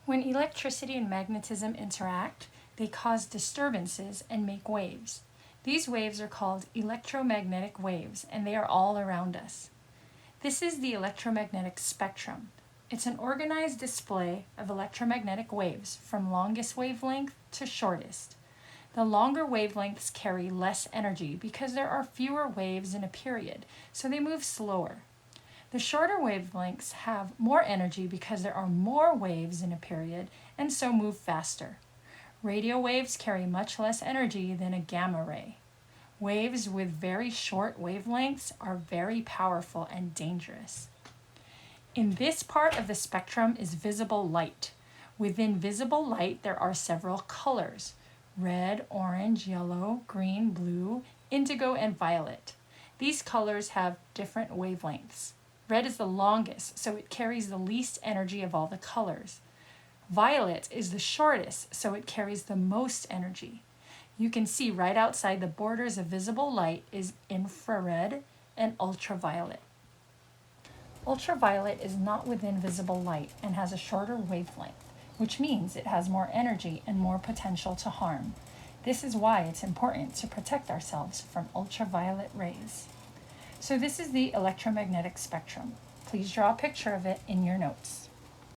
When electricity and magnetism interact, they cause disturbances and make waves. These waves are called electromagnetic waves, and they are all around us. This is the electromagnetic spectrum. It's an organized display of electromagnetic waves from longest wavelength to shortest. The longer wavelengths carry less energy because there are fewer waves in a period, so they move slower. The shorter wavelengths have more energy because there are more waves in a period and so move faster. Radio waves carry much less energy than a gamma ray. Waves with very short wavelengths are very powerful and dangerous. In this part of the spectrum is visible light. Within visible light there are several colors: red, orange, yellow, green, blue, indigo, and violet. These colors have different wavelengths. Red is the longest, so it carries the least energy of all the colors. Violet is the shortest, so it carries the most energy. You can see right outside the borders of visible light is infrared and ultraviolet. Ultraviolet is not within visible light and has a shorter wavelength, which means it has more energy and more potential to harm. This is why it's important to protect ourselves from ultraviolet rays. So this is the electromagnetic spectrum. Please draw a picture of it in your notes.